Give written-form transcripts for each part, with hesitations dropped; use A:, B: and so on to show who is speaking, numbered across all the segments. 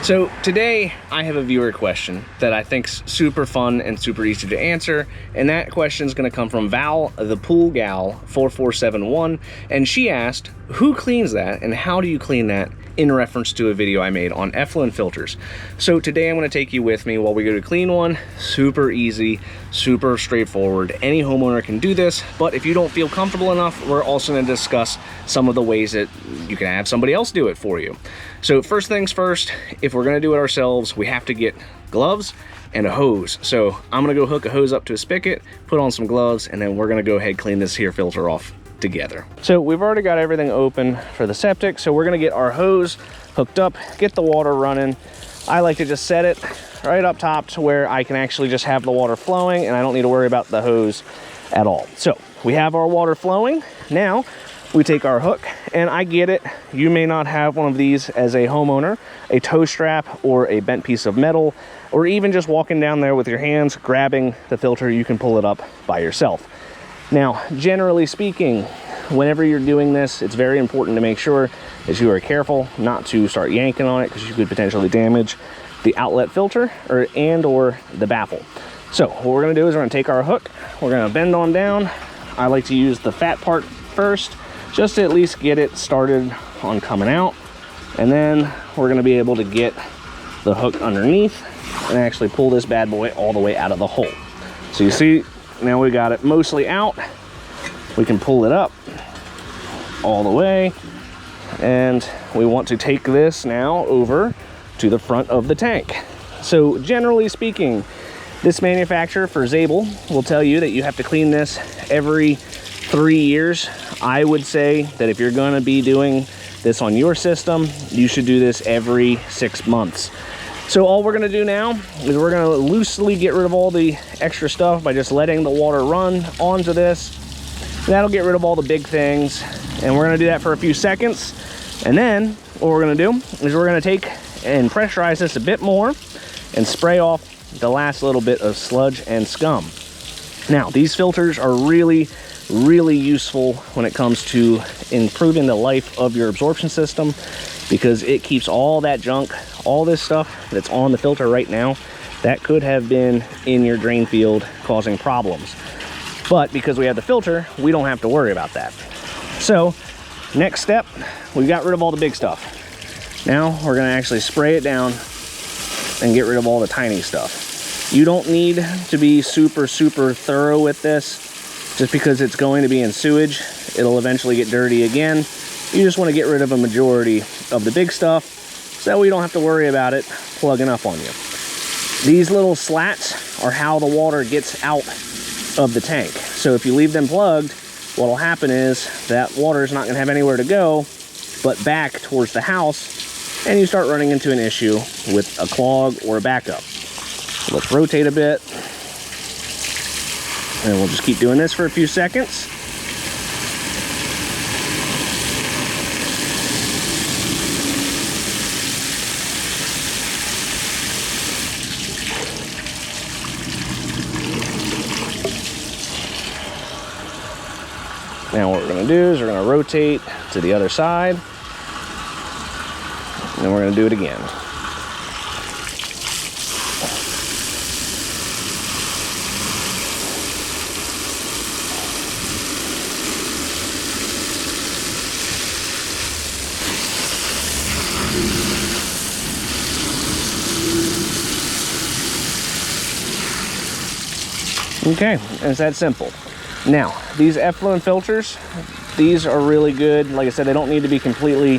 A: So today I have a viewer question that I think's super fun and super easy to answer, and that question is going to come from Val the Pool Gal 4471, and she asked, who cleans that and how do you clean that, in reference to a video I made on effluent filters. So today I'm going to take you with me while we go to clean one. Super easy, super straightforward. Any homeowner can do this, but if you don't feel comfortable enough, we're also going to discuss some of the ways that you can have somebody else do it for you. So first things first, if we're going to do it ourselves, we have to get gloves and a hose. So I'm going to go hook a hose up to a spigot, put on some gloves, and then we're going to go ahead clean this here filter off together. So we've already got everything open for the septic, so we're going to get our hose hooked up, get the water running. I like to just set it right up top to where I can actually just have the water flowing and I don't need to worry about the hose at all. So we have our water flowing. Now we take our hook, and I get it, you may not have one of these as a homeowner, a tow strap or a bent piece of metal, or even just walking down there with your hands grabbing the filter, you can pull it up by yourself. Now, generally speaking, whenever you're doing this, it's very important to make sure that you are careful not to start yanking on it, because you could potentially damage the outlet filter or the baffle. So what we're going to do is we're going to take our hook, we're going to bend on down. I like to use the fat part first, just to at least get it started on coming out, and then we're going to be able to get the hook underneath and actually pull this bad boy all the way out of the hole. So you see, now we got it mostly out. We can pull it up all the way, and we want to take this now over to the front of the tank. So generally speaking, this manufacturer for Zabel will tell you that you have to clean this every 3 years. I would say that if you're going to be doing this on your system, you should do this every 6 months. So all we're going to do now is we're going to loosely get rid of all the extra stuff by just letting the water run onto this. That'll get rid of all the big things, and we're going to do that for a few seconds. And then what we're going to do is we're going to take and pressurize this a bit more and spray off the last little bit of sludge and scum. Now, these filters are really useful when it comes to improving the life of your absorption system, because it keeps all that junk, all this stuff that's on the filter right now that could have been in your drain field causing problems. But because we have the filter, we don't have to worry about that. So next step, we got rid of all the big stuff. Now we're going to actually spray it down and get rid of all the tiny stuff. You don't need to be super thorough with this. Just because it's going to be in sewage, it'll eventually get dirty again. You just want to get rid of a majority of the big stuff so that we don't have to worry about it plugging up on you. These little slats are how the water gets out of the tank. So if you leave them plugged, what'll happen is that water is not going to have anywhere to go but back towards the house, and you start running into an issue with a clog or a backup. So let's rotate a bit. And we'll just keep doing this for a few seconds. Now what we're going to do is we're going to rotate to the other side, and then we're going to do it again. Okay, and it's that simple. Now, these effluent filters, these are really good. Like I said, they don't need to be completely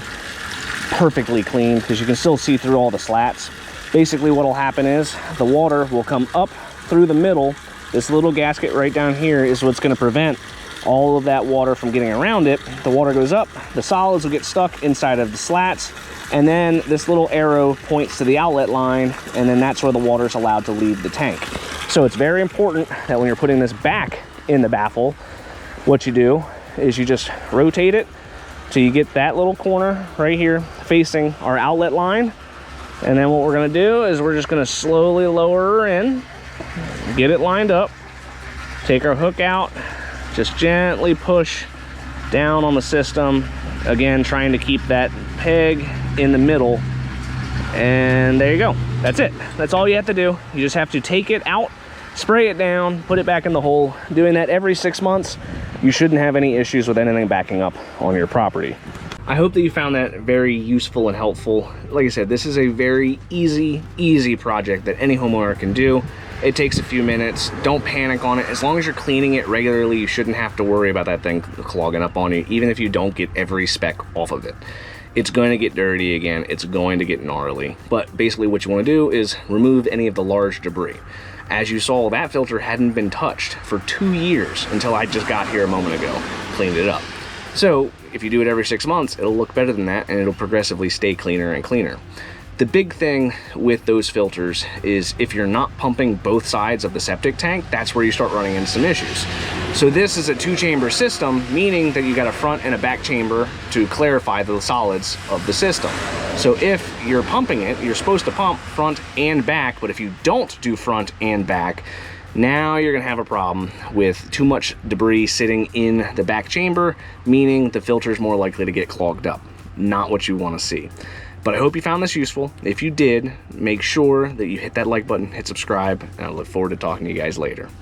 A: perfectly clean because you can still see through all the slats. Basically what will happen is the water will come up through the middle. This little gasket right down here is what's going to prevent all of that water from getting around it. The water goes up, the solids will get stuck inside of the slats, and then this little arrow points to the outlet line, and then that's where the water is allowed to leave the tank. So it's very important that when you're putting this back in the baffle, what you do is you just rotate it till you get that little corner right here facing our outlet line. And then what we're going to do is we're just going to slowly lower her in, get it lined up, take our hook out, just gently push down on the system, again trying to keep that peg in the middle, And there you go. That's it. That's all you have to do. You just have to take it out, spray it down, put it back in the hole. Doing that every 6 months, you shouldn't have any issues with anything backing up on your property. I hope that you found that very useful and helpful. Like I said, this is a very easy project that any homeowner can do. It takes a few minutes. Don't panic on it. As long as you're cleaning it regularly, you shouldn't have to worry about that thing clogging up on you, even if you don't get every speck off of it. It's going to get dirty again. It's going to get gnarly. But basically what you want to do is remove any of the large debris. As you saw, that filter hadn't been touched for 2 years until I just got here a moment ago, cleaned it up. So if you do it every 6 months, it'll look better than that, and it'll progressively stay cleaner and cleaner. The big thing with those filters is if you're not pumping both sides of the septic tank, that's where you start running into some issues. So this is a 2-chamber system, meaning that you got a front and a back chamber to clarify the solids of the system. So if you're pumping it, you're supposed to pump front and back, but if you don't do front and back, now you're gonna have a problem with too much debris sitting in the back chamber, meaning the filter is more likely to get clogged up. Not what you wanna see. But I hope you found this useful. If you did, make sure that you hit that like button, hit subscribe, and I look forward to talking to you guys later.